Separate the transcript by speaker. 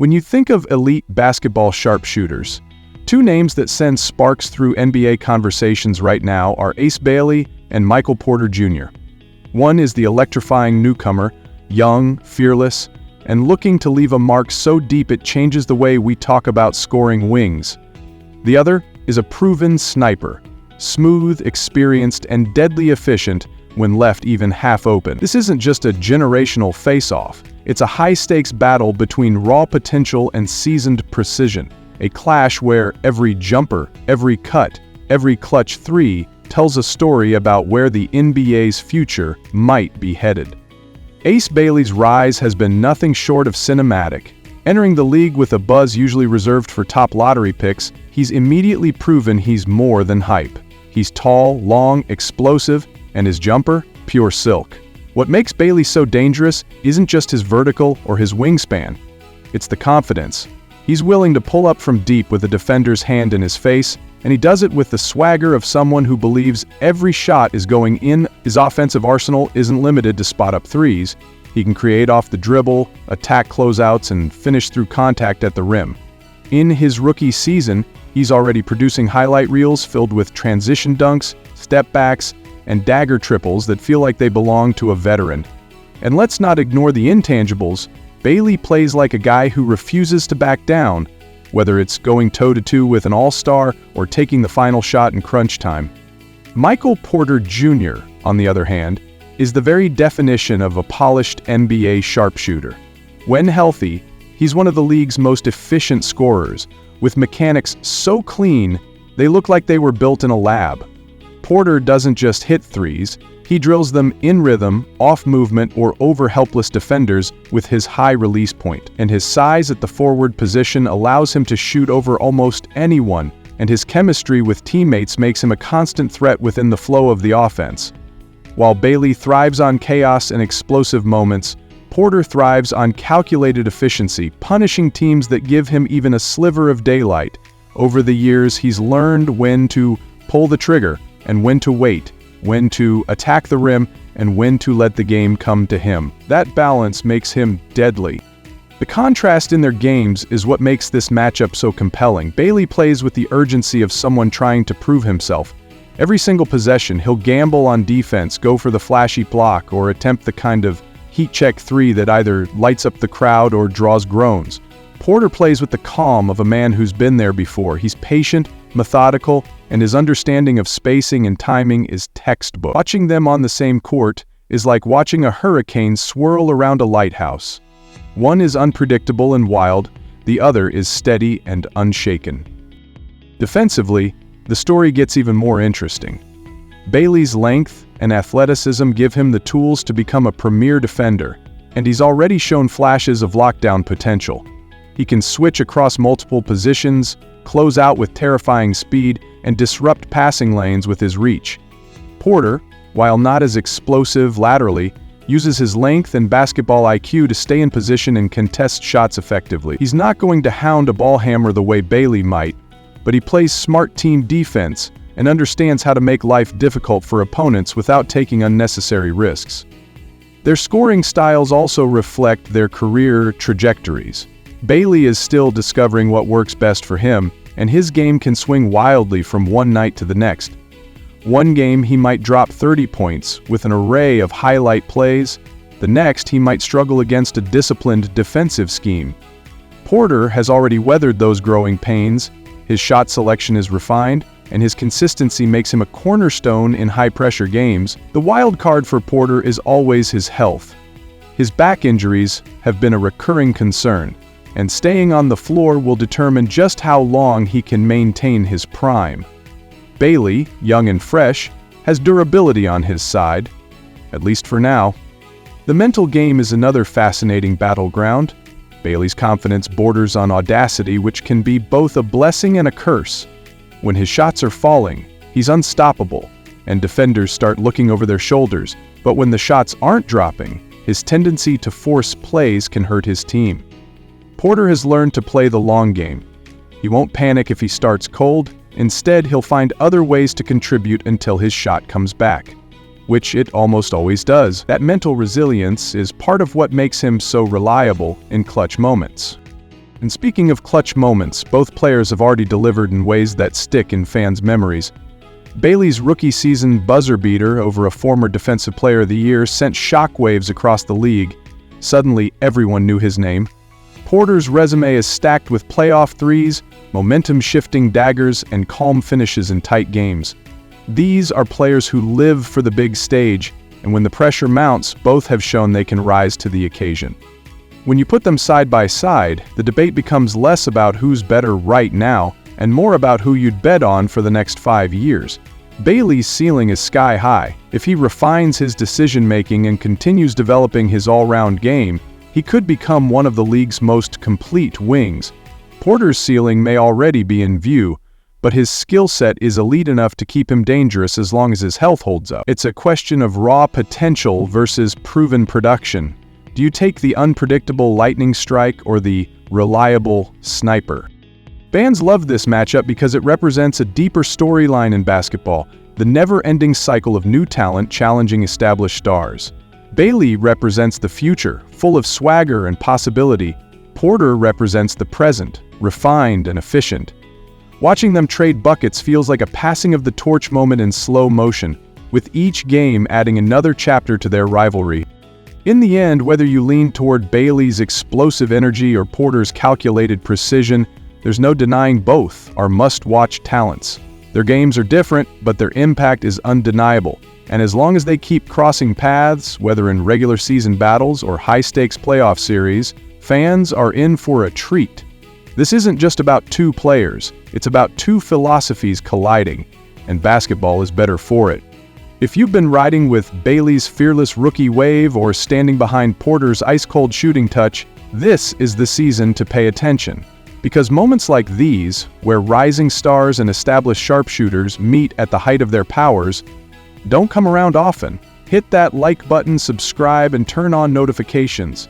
Speaker 1: When you think of elite basketball sharpshooters, two names that send sparks through NBA conversations right now are Ace Bailey and Michael Porter Jr. One is the electrifying newcomer, young, fearless, and looking to leave a mark so deep it changes the way we talk about scoring wings. The other is a proven sniper, smooth, experienced, and deadly efficient when left even half open. This isn't just a generational face-off. It's a high-stakes battle between raw potential and seasoned precision. A clash where every jumper, every cut, every clutch three tells a story about where the NBA's future might be headed. Ace Bailey's rise has been nothing short of cinematic. Entering the league with a buzz usually reserved for top lottery picks, he's immediately proven he's more than hype. He's tall, long, explosive, and his jumper, pure silk. What makes Bailey so dangerous isn't just his vertical or his wingspan. It's the confidence. He's willing to pull up from deep with a defender's hand in his face, and he does it with the swagger of someone who believes every shot is going in. His offensive arsenal isn't limited to spot-up threes. He can create off the dribble, attack closeouts, and finish through contact at the rim. In his rookie season, he's already producing highlight reels filled with transition dunks, step backs, and dagger triples that feel like they belong to a veteran. And let's not ignore the intangibles. Bailey plays like a guy who refuses to back down, whether it's going toe-to-toe with an all-star or taking the final shot in crunch time. Michael Porter Jr., on the other hand, is the very definition of a polished NBA sharpshooter. When healthy, he's one of the league's most efficient scorers, with mechanics so clean they look like they were built in a lab. Porter doesn't just hit threes, he drills them in rhythm, off movement, or over helpless defenders with his high release point. And his size at the forward position allows him to shoot over almost anyone, and his chemistry with teammates makes him a constant threat within the flow of the offense. While Bailey thrives on chaos and explosive moments, Porter thrives on calculated efficiency, punishing teams that give him even a sliver of daylight. Over the years, he's learned when to pull the trigger and when to wait, when to attack the rim, and when to let the game come to him. That balance makes him deadly. The contrast in their games is what makes this matchup so compelling. Bailey plays with the urgency of someone trying to prove himself. Every single possession, he'll gamble on defense, go for the flashy block, or attempt the kind of heat-check three that either lights up the crowd or draws groans. Porter plays with the calm of a man who's been there before. He's patient, methodical, and his understanding of spacing and timing is textbook. Watching them on the same court is like watching a hurricane swirl around a lighthouse. One is unpredictable and wild, the other is steady and unshaken. Defensively, the story gets even more interesting. Bailey's length and athleticism give him the tools to become a premier defender, and he's already shown flashes of lockdown potential. He can switch across multiple positions, close out with terrifying speed, and disrupt passing lanes with his reach. Porter, while not as explosive laterally, uses his length and basketball IQ to stay in position and contest shots effectively. He's not going to hound a ball hammer the way Bailey might, but he plays smart team defense and understands how to make life difficult for opponents without taking unnecessary risks. Their scoring styles also reflect their career trajectories. Bailey is still discovering what works best for him, and his game can swing wildly from one night to the next. One game he might drop 30 points with an array of highlight plays. The next he might struggle against a disciplined defensive scheme. Porter has already weathered those growing pains. His shot selection is refined, and his consistency makes him a cornerstone in high-pressure games. The wild card for Porter is always his health. His back injuries have been a recurring concern, and staying on the floor will determine just how long he can maintain his prime. Bailey, young and fresh, has durability on his side, at least for now. The mental game is another fascinating battleground. Bailey's confidence borders on audacity, which can be both a blessing and a curse. When his shots are falling, he's unstoppable, and defenders start looking over their shoulders. But when the shots aren't dropping, his tendency to force plays can hurt his team. Porter has learned to play the long game. He won't panic if he starts cold. Instead, he'll find other ways to contribute until his shot comes back, which it almost always does. That mental resilience is part of what makes him so reliable in clutch moments. And speaking of clutch moments, both players have already delivered in ways that stick in fans' memories. Bailey's rookie season buzzer beater over a former Defensive Player of the Year sent shockwaves across the league. Suddenly, everyone knew his name. Porter's resume is stacked with playoff threes, momentum-shifting daggers, and calm finishes in tight games. These are players who live for the big stage, and when the pressure mounts, both have shown they can rise to the occasion. When you put them side by side, the debate becomes less about who's better right now and more about who you'd bet on for the next 5 years. Bailey's ceiling is sky high. If he refines his decision-making and continues developing his all-round game, he could become one of the league's most complete wings. Porter's ceiling may already be in view, but his skill set is elite enough to keep him dangerous as long as his health holds up. It's a question of raw potential versus proven production. Do you take the unpredictable lightning strike or the reliable sniper? Fans love this matchup because it represents a deeper storyline in basketball, the never-ending cycle of new talent challenging established stars. Bailey represents the future, full of swagger and possibility. Porter represents the present, refined and efficient. Watching them trade buckets feels like a passing of the torch moment in slow motion, with each game adding another chapter to their rivalry. In the end, whether you lean toward Bailey's explosive energy or Porter's calculated precision, there's no denying both are must-watch talents. Their games are different, but their impact is undeniable. And as long as they keep crossing paths, whether in regular season battles or high-stakes playoff series, fans are in for a treat. This isn't just about two players, it's about two philosophies colliding, and basketball is better for it. If you've been riding with Bailey's fearless rookie wave or standing behind Porter's ice-cold shooting touch, this is the season to pay attention. Because moments like these, where rising stars and established sharpshooters meet at the height of their powers, don't come around often. Hit that like button, subscribe, and turn on notifications.